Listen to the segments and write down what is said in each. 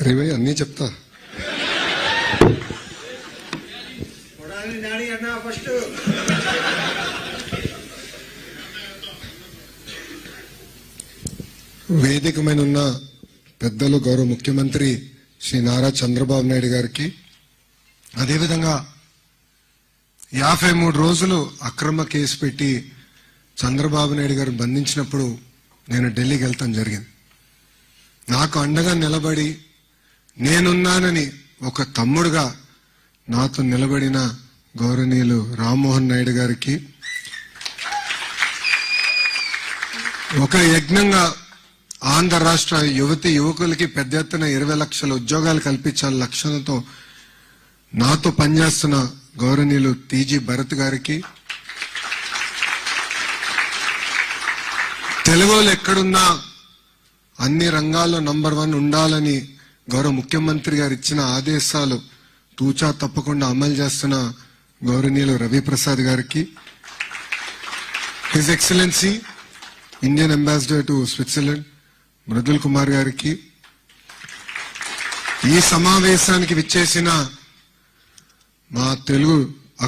అరే అన్నీ చెప్తా. వేదిక మీద ఉన్న పెద్దలు గౌరవ ముఖ్యమంత్రి శ్రీ నారా చంద్రబాబు నాయుడు గారికి, అదేవిధంగా 53 రోజులు అక్రమ కేసు పెట్టి చంద్రబాబు నాయుడు గారు బంధించినప్పుడు నేను ఢిల్లీకి వెళ్తాం జరిగింది. నాకు అండగా నిలబడి నేనున్నానని ఒక తమ్ముడుగా నాతో నిలబడిన గౌరవనీయులు రామ్మోహన్ నాయుడు గారికి, ఒక యజ్ఞంగా ఆంధ్ర రాష్ట్ర యువతి యువకులకి పెద్ద ఎత్తున 20 లక్షల ఉద్యోగాలు కల్పించాల లక్ష్యంతో నాతో పనిచేస్తున్న గౌరవనీయులు టీజీ భరత్ గారికి, తెలుగులో ఎక్కడున్నా అన్ని రంగాల్లో నంబర్ 1 ఉండాలని గౌరవ ముఖ్యమంత్రి గారు ఇచ్చిన ఆదేశాలు తూచా తప్పకుండా అమలు చేస్తున్న గౌరవనీయులు రవిప్రసాద్ గారికి, his excellency Indian ambassador to Switzerland Mridul Kumar గారికి, ఈ సమావేశానికి విచ్చేసిన మా తెలుగు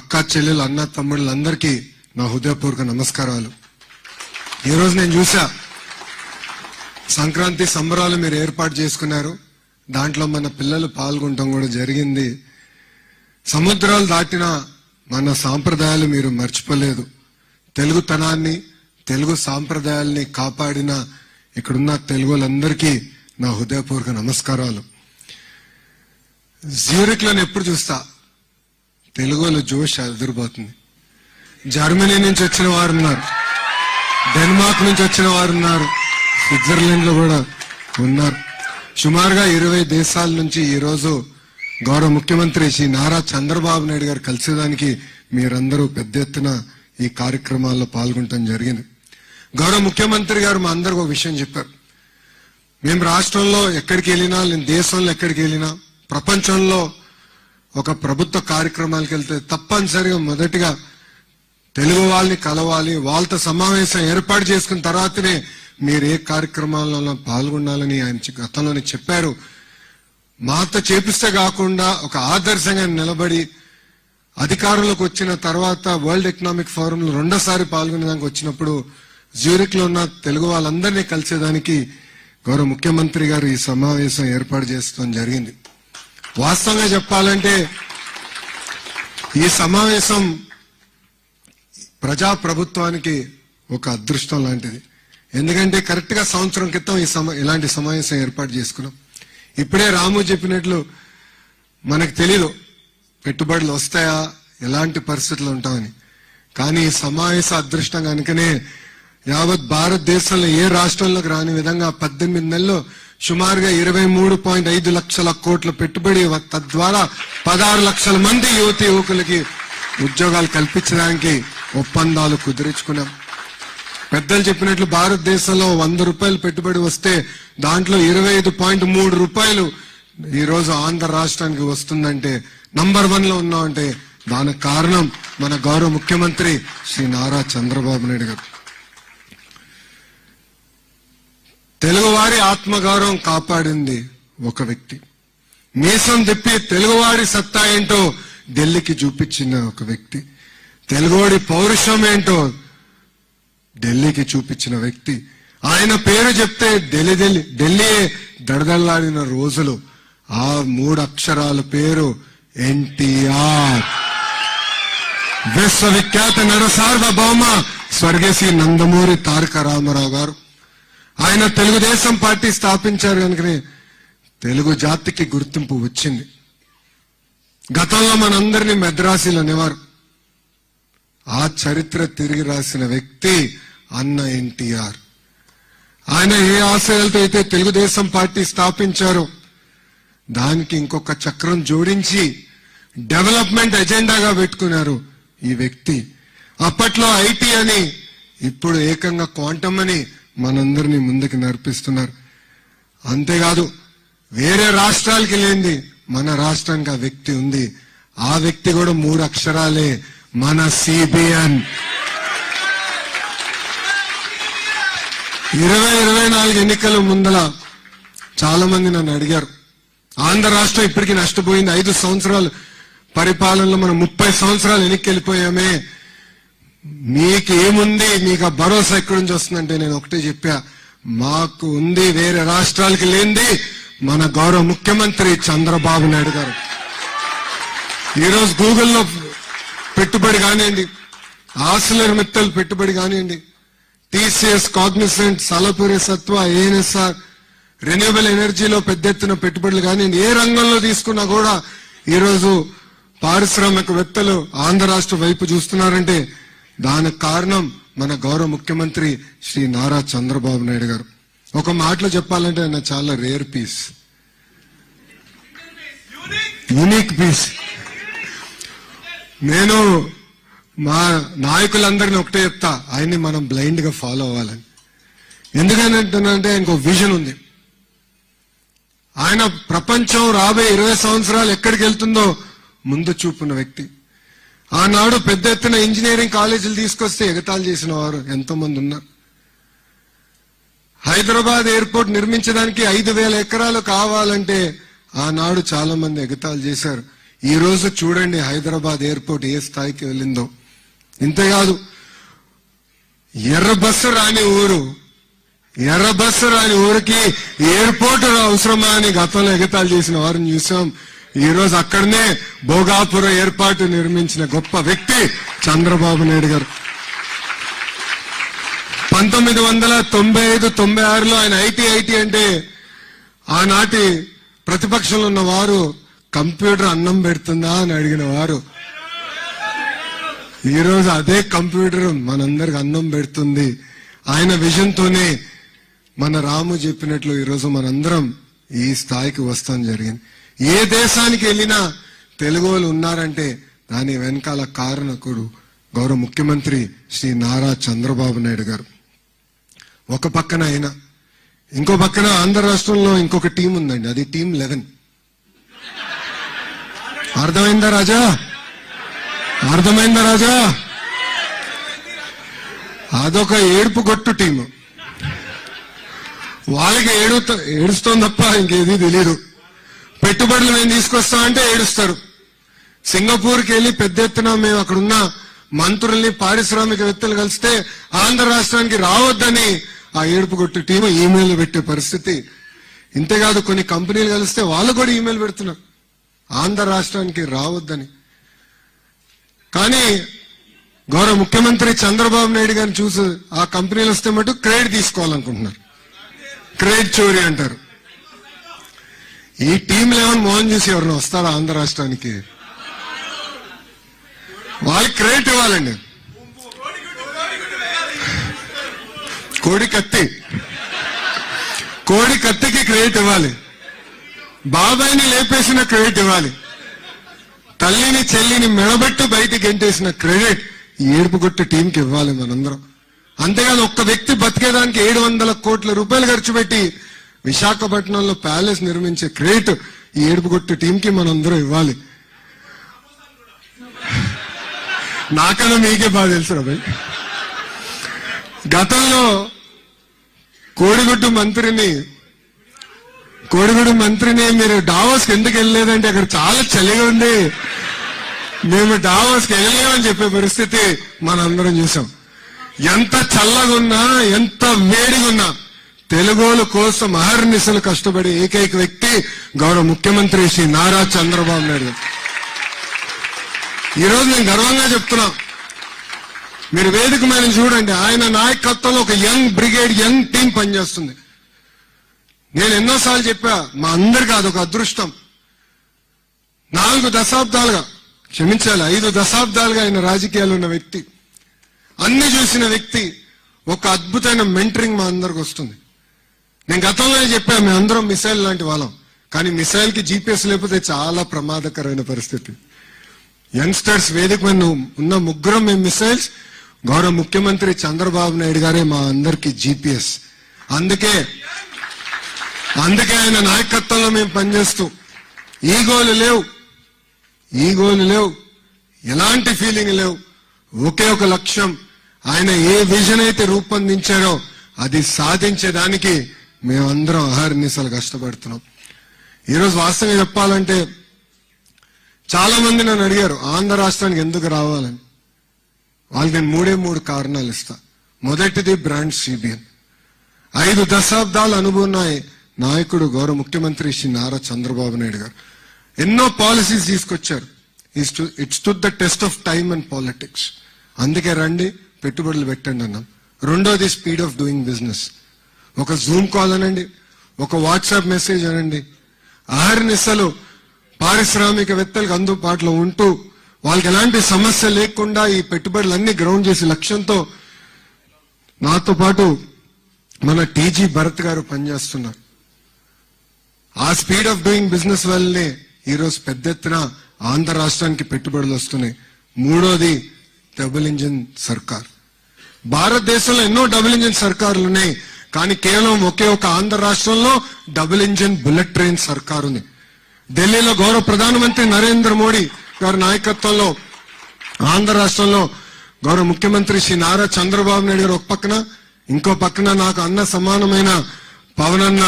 అక్క చెల్లెలు అన్న తమ్ముళ్ళందరికీ నా హృదయపూర్వక నమస్కారాలు. ఈరోజు నేను చూసా సంక్రాంతి సంబరాలు మీరు ఏర్పాటు చేసుకున్నారు, దాంట్లో మన పిల్లలు పాల్గొనడం కూడా జరిగింది. సముద్రాలు దాటిన మన సాంప్రదాయాలు మీరు మర్చిపోలేదు. తెలుగుతనాన్ని తెలుగు సాంప్రదాయాల్ని కాపాడిన ఇక్కడున్న తెలుగులందరికీ నా హృదయపూర్వక నమస్కారాలు. జ్యూరిక్లను ఎప్పుడు చూస్తా తెలుగులో జోష్ ఎదురుపోతుంది. జర్మనీ నుంచి వచ్చిన వారు ఉన్నారు, డెన్మార్క్ నుంచి వచ్చిన వారు ఉన్నారు, స్విట్జర్లాండ్ లో కూడా ఉన్నారు. సుమారుగా 20 దేశాల నుంచి ఈరోజు గౌరవ ముఖ్యమంత్రి శ్రీ నారా చంద్రబాబు నాయుడు గారు కలిసేదానికి మీరందరూ పెద్ద ఎత్తున ఈ కార్యక్రమాల్లో పాల్గొనడం జరిగింది. గౌరవ ముఖ్యమంత్రి గారు మా అందరికి ఒక విషయం చెప్పారు. మేము రాష్ట్రంలో ఎక్కడికి వెళ్ళినా, నేను దేశంలో ఎక్కడికి వెళ్ళినా, ప్రపంచంలో ఒక ప్రభుత్వ కార్యక్రమాలకు వెళ్తే తప్పనిసరిగా మొదటిగా తెలుగు వాళ్ళని కలవాలి, వాళ్ళతో సమావేశం ఏర్పాటు చేసుకున్న తర్వాతనే మీరు ఏ కార్యక్రమాలలో పాల్గొనాలని ఆయన గతంలోనే చెప్పారు. మాతో చేపిస్తే కాకుండా ఒక ఆదర్శంగా నిలబడి అధికారంలోకి వచ్చిన తర్వాత వరల్డ్ ఎకనామిక్ ఫోరంలో 2సారి పాల్గొనేదానికి వచ్చినప్పుడు జ్యూరిక్ లో ఉన్న తెలుగు వాళ్ళందరినీ కలిసేదానికి గౌరవ ముఖ్యమంత్రి గారు ఈ సమావేశం ఏర్పాటు చేసుకోవడం జరిగింది. వాస్తవంగా చెప్పాలంటే ఈ సమావేశం ప్రజాప్రభుత్వానికి ఒక అదృష్టం లాంటిది. ఎందుకంటే కరెక్ట్ గా సంవత్సరం క్రితం ఇలాంటి సమావేశం ఏర్పాటు చేసుకున్నాం. ఇప్పుడే రాము చెప్పినట్లు మనకు తెలీదు పెట్టుబడులు వస్తాయా, ఎలాంటి పరిస్థితులు ఉంటామని. కానీ ఈ సమావేశ అదృష్టం కనుకనే యావత్ భారతదేశంలో ఏ రాష్ట్రంలోకి రాని విధంగా 18 నెలల్లో సుమారుగా 23.5 లక్షల కోట్ల పెట్టుబడి, తద్వారా 16 లక్షల మంది యువతి యువకులకి ఉద్యోగాలు కల్పించడానికి ఒప్పందాలు కుదుర్చుకున్నాం. పెద్దలు చెప్పినట్లు భారతదేశంలో 100 రూపాయలు పెట్టుబడి వస్తే దాంట్లో 25.3 రూపాయలు ఈ రోజు ఆంధ్ర రాష్ట్రానికి వస్తుందంటే, నంబర్ 1 లో ఉన్నామంటే దానికి కారణం మన గౌరవ ముఖ్యమంత్రి శ్రీ నారా చంద్రబాబు నాయుడు గారు. తెలుగువారి ఆత్మగౌరవం కాపాడింది ఒక వ్యక్తి. మీసం తిప్పి తెలుగువాడి సత్తా ఏంటో ఢిల్లీకి చూపించిన ఒక వ్యక్తి. తెలుగువాడి పౌరుషం ఏంటో ఢిల్లీకి చూపించిన వ్యక్తి. ఆయన పేరు చెప్తే ఢిల్లీ దడదల్లాడిన రోజులు. ఆ 3 అక్షరాల పేరు ఎన్టీఆర్. విశ్వవిఖ్యాత నట సార్వభౌమ స్వర్గశ్రీ నందమూరి తారక రామారావు గారు. ఆయన తెలుగుదేశం పార్టీ స్థాపించారు కనుకనే తెలుగు జాతికి గుర్తింపు వచ్చింది. గతంలో మనందరినీ మెద్రాసీలు అనేవారు. ఆ చరిత్ర తిరిగి రాసిన వ్యక్తి అన్న ఎన్టీఆర్. ఆయన ఏ ఆశయాలతో అయితే తెలుగుదేశం పార్టీ స్థాపించారో దానికి ఇంకొక చక్రం జోడించి డెవలప్మెంట్ ఎజెండాగా పెట్టుకున్నారు ఈ వ్యక్తి. అప్పట్లో ఐటీ అని, ఇప్పుడు ఏకంగా క్వాంటమ్ అని మనందరినీ ముందుకు నడిపిస్తున్నారు. అంతేకాదు వేరే రాష్ట్రాలకి లేనిది మన రాష్ట్రానికి ఆ వ్యక్తి ఉంది. ఆ వ్యక్తి కూడా 3 అక్షరాలే, మన సిబిఎన్. 2024 ఎన్నికల ముందల చాలా మంది నన్ను అడిగారు, ఆంధ్ర రాష్ట్రం ఇప్పటికీ నష్టపోయింది. 5 సంవత్సరాలు పరిపాలనలో మనం 30 సంవత్సరాలు వెనక్కి వెళ్ళిపోయామే. మీకు ఏముంది, మీకు ఆ భరోసా ఎక్కడి నుంచి వస్తుందంటే నేను ఒకటే చెప్పా, మాకు ఉంది వేరే రాష్ట్రాలకి లేనిది మన గౌరవ ముఖ్యమంత్రి చంద్రబాబు నాయుడు గారు. ఈరోజు గూగుల్లో పెట్టుబడి కానివ్వండి, ఆసిలర్ మిత్తల్ పెట్టుబడి కానివ్వండి, టీసీఎస్, కాగ్నిసెంట్, సలపురి సత్వ, ఏఎన్ఎస్ఆర్, రెన్యూబుల్ ఎనర్జీలో పెద్ద ఎత్తున పెట్టుబడులు కానివ్వండి, ఏ రంగంలో తీసుకున్నా కూడా ఈరోజు పారిశ్రామికవేత్తలు ఆంధ్ర రాష్ట్ర వైపు చూస్తున్నారంటే దానికి కారణం మన గౌరవ ముఖ్యమంత్రి శ్రీ నారా చంద్రబాబు నాయుడు గారు. ఒక మాటలో చెప్పాలంటే ఆయన చాలా రేర్ పీస్, యూనిక్ పీస్. నేను మా నాయకులందరినీ ఒకటే చెప్తా, ఆయన్ని మనం బ్లైండ్ గా ఫాలో అవ్వాలని. ఎందుకంటే ఆయనకు విజన్ ఉంది. ఆయన ప్రపంచం రాబోయే 20 సంవత్సరాలు ఎక్కడికి వెళ్తుందో ముందు చూపున్న వ్యక్తి. ఆనాడు పెద్ద ఎత్తున ఇంజనీరింగ్ కాలేజీలు తీసుకొస్తే ఎగతాళి చేసిన వారు ఎంతో మంది ఉన్నారు. హైదరాబాద్ ఎయిర్పోర్ట్ నిర్మించడానికి 5,000 ఎకరాలు కావాలంటే ఆనాడు చాలా మంది ఎగతాళి చేశారు. ఈ రోజు చూడండి హైదరాబాద్ ఎయిర్పోర్ట్ ఏ స్థాయికి వెళ్ళిందో. ఇంతేకాదు, ఎర్ర బస్సు రాని ఊరికి ఎయిర్పోర్ట్ అవసరమా అని గతంలో ఎగతాళి చేసిన వారిని చూసాం. ఈ రోజు అక్కడనే భోగాపురం ఏర్పాటు నిర్మించిన గొప్ప వ్యక్తి చంద్రబాబు నాయుడు గారు. 1995-96లో ఆయన ఐటీ అంటే ఆనాటి ప్రతిపక్షంలో ఉన్న వారు కంప్యూటర్ అన్నం పెడుతుందా అని అడిగిన వారు ఈ రోజు అదే కంప్యూటర్ మనందరికి అన్నం పెడుతుంది. ఆయన విజన్ తోనే మన రాము చెప్పినట్లు ఈరోజు మనందరం ఈ స్థాయికి వస్తాం జరిగింది. ఏ దేశానికి వెళ్ళినా తెలుగు వాళ్ళు ఉన్నారంటే దాని వెనకాల కారణకుడు గౌరవ ముఖ్యమంత్రి శ్రీ నారా చంద్రబాబు నాయుడు గారు. ఒక పక్కన ఆయన, ఇంకో పక్కన ఆంధ్ర రాష్ట్రంలో ఇంకొక టీం ఉందండి, అది టీం 11. అర్థమైందా రాజా? అదొక ఏడుపు గొట్టు టీము. వాళ్ళకి ఏడుస్తోంది తప్ప ఇంకేది తెలియదు. పెట్టుబడులు మేము తీసుకొస్తామంటే ఏడుస్తారు. సింగపూర్కి వెళ్ళి పెద్ద ఎత్తున మేము అక్కడున్న మంత్రుల్ని, పారిశ్రామికవేత్తలు కలిస్తే ఆంధ్ర రాష్ట్రానికి రావద్దని ఆ ఏడుపు కొట్టు టీము ఈమెయిల్ పెట్టే పరిస్థితి. ఇంతేకాదు, కొన్ని కంపెనీలు కలిస్తే వాళ్ళు కూడా ఈమెయిల్ పెడుతున్నారు ఆంధ్ర రాష్ట్రానికి రావద్దని. కానీ గౌరవ ముఖ్యమంత్రి చంద్రబాబు నాయుడు గారిని చూసి ఆ కంపెనీలు వస్తే మటు క్రెడిట్ తీసుకోవాలనుకుంటున్నారు. క్రెడిట్ చోరీ అంటారు. ఈ టీం 11 మోహన్ చూసి ఎవరిని వస్తారా ఆంధ్ర రాష్ట్రానికి? వాళ్ళకి క్రెడిట్ ఇవ్వాలండి. కోడి కత్తికి క్రెడిట్ ఇవ్వాలి. బాబాయిని లేపేసిన క్రెడిట్ ఇవ్వాలి. తల్లిని చెల్లిని మెడబెట్టు బయటికి గెంటేసిన క్రెడిట్ ఈ ఏడుపుగొట్టు టీంకి ఇవ్వాలి మనందరం. అంతేకాదు, ఒక్క వ్యక్తి బతికేదానికి 700 కోట్ల రూపాయలు ఖర్చు పెట్టి విశాఖపట్నంలో ప్యాలెస్ నిర్మించే క్రెడిట్ ఈ ఏడుపుగొట్టు టీంకి మనందరం ఇవ్వాలి. నాకన్నా మీకే బాగా తెలుసు రాబాయ్. గతంలో కోడిగుడ్డు మంత్రిని మీరు డావోస్కి ఎందుకు వెళ్ళలేదంటే అక్కడ చాలా చలిగా ఉంది, మేము డావోస్కి వెళ్ళలేమని చెప్పే పరిస్థితి మనందరం చూసాం. ఎంత చల్లగా ఉన్నా, ఎంత వేడిగా ఉన్నా తెలుగోల కోసం అహర్నిశలు కష్టపడే ఏకైక వ్యక్తి గౌరవ ముఖ్యమంత్రి శ్రీ నారా చంద్రబాబు నాయుడు గారు. ఈరోజు నేను గర్వంగా చెప్తున్నా, మీరు వేదిక మీద చూడండి, ఆయన నాయకత్వంలో ఒక యంగ్ బ్రిగేడ్, యంగ్ టీం పనిచేస్తుంది. నేను ఎన్నోసార్లు చెప్పా, మా అందరికీ అదొక అదృష్టం. 4 దశాబ్దాలుగా, క్షమించాలి 5 దశాబ్దాలుగా ఆయన రాజకీయాలు ఉన్న వ్యక్తి, అన్ని చూసిన వ్యక్తి. ఒక అద్భుతమైన మెంటరింగ్ మా అందరికి వస్తుంది. నేను గతంలో చెప్పా, మేమందరం మిసైల్ లాంటి వాళ్ళం, కానీ మిసైల్ కి జీపీఎస్ లేకపోతే చాలా ప్రమాదకరమైన పరిస్థితి. యంగ్స్టర్స్ వేదిక మీద ఉన్న ముగ్గురం మేము మిసైల్స్, గౌరవ ముఖ్యమంత్రి చంద్రబాబు నాయుడు గారే మా అందరికి జీపీఎస్. అందుకే ఆయన నాయకత్వంలో మేము పనిచేస్తూ ఈగోలు లేవు, ఎలాంటి ఫీలింగ్ లేవు, ఒకే ఒక లక్ష్యం. ఆయన ఏ విజన్ అయితే రూపొందించారో అది సాధించేదానికి మేమందరం అహర్నిశలు కష్టపడుతున్నాం. ఈరోజు వాస్తవంగా చెప్పాలంటే చాలా మంది నన్ను అడిగారు ఆంధ్ర రాష్ట్రానికి ఎందుకు రావాలని. వాళ్ళకి నేను మూడు కారణాలు ఇస్తా. మొదటిది బ్రాండ్ సిబిఎన్. 5 దశాబ్దాల అనుభవం నాయకుడు గౌరవ ముఖ్యమంత్రి శ్రీ నారా చంద్రబాబు నాయుడు గారు ఎన్నో పాలసీస్ తీసుకొచ్చారు. It's to the test of time and politics. అందుకే రండి పెట్టుబడులు పెట్టండి అన్నాం. రెండోది స్పీడ్ ఆఫ్ డూయింగ్ బిజినెస్. ఒక జూమ్ కాల్ అనండి, ఒక వాట్సాప్ మెసేజ్ అనండి, అహర్నిశలు పారిశ్రామికవేత్తలకు అందుబాటులో ఉంటూ వాళ్ళకి ఎలాంటి సమస్య లేకుండా ఈ పెట్టుబడులన్నీ గ్రౌండ్ చేసే లక్ష్యంతో నాతో పాటు మన టీజీ భరత్ గారు పనిచేస్తున్నారు. ఆ స్పీడ్ ఆఫ్ డూయింగ్ బిజినెస్ వల్లనే ఈరోజు పెద్ద ఎత్తున ఆంధ్ర రాష్ట్రానికి పెట్టుబడులు వస్తున్నాయి. మూడోది డబుల్ ఇంజిన్ సర్కార్. భారతదేశంలో ఎన్నో డబుల్ ఇంజిన్ సర్కారులు ఉన్నాయి, కానీ కేవలం ఒకే ఒక ఆంధ్ర రాష్ట్రంలో డబుల్ ఇంజిన్ బుల్లెట్ ట్రైన్ సర్కార్ ఉంది. ఢిల్లీలో గౌరవ ప్రధానమంత్రి నరేంద్ర మోడీ గారి నాయకత్వంలో ఆంధ్ర రాష్ట్రంలో గౌరవ ముఖ్యమంత్రి శ్రీ నారా చంద్రబాబు నాయుడు గారు ఒక పక్కన, ఇంకో పక్కన నాకు అన్న సమానమైన పవన్ అన్న,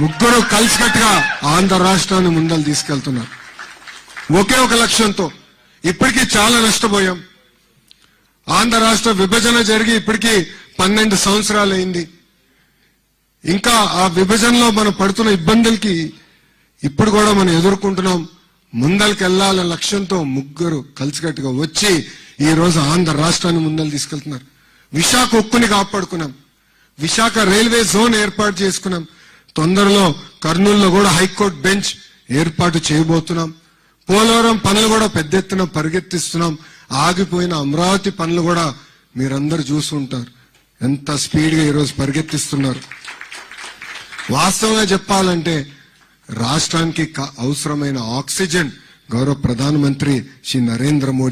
ముగ్గురు కలిసికట్టుగా ఆంధ్ర రాష్ట్రాన్ని ముందలు తీసుకెళ్తున్నారు ఒకే ఒక లక్ష్యంతో. ఇప్పటికీ చాలా నష్టపోయాం. ఆంధ్ర రాష్ట్ర విభజన జరిగి ఇప్పటికీ 12 సంవత్సరాలు అయింది. ఇంకా ఆ విభజనలో మనం పడుతున్న ఇబ్బందులకి ఇప్పుడు కూడా మనం ఎదుర్కొంటున్నాం. ముందరికి వెళ్లాలనే లక్ష్యంతో ముగ్గురు కలిసికట్టుగా వచ్చి ఈ రోజు ఆంధ్ర రాష్ట్రాన్ని ముందలు తీసుకెళ్తున్నారు. విశాఖ ఉక్కుని కాపాడుకున్నాం. విశాఖ రైల్వే జోన్ ఏర్పాటు చేసుకున్నాం. తొందరలో కర్నూలులో కూడా హైకోర్టు బెంచ్ ఏర్పాటు చేయబోతున్నాం. పోలవరం పనులు కూడా పెద్ద ఎత్తున పరిగెత్తిస్తున్నాం. ఆగిపోయిన అమరావతి పనులు కూడా మీరందరూ చూసుంటారు ఎంత స్పీడ్ గా ఈరోజు పరిగెత్తిస్తున్నారు. వాస్తవంగా చెప్పాలంటే రాష్ట్రానికి అవసరమైన ఆక్సిజన్ గౌరవ ప్రధానమంత్రి శ్రీ నరేంద్ర మోడీ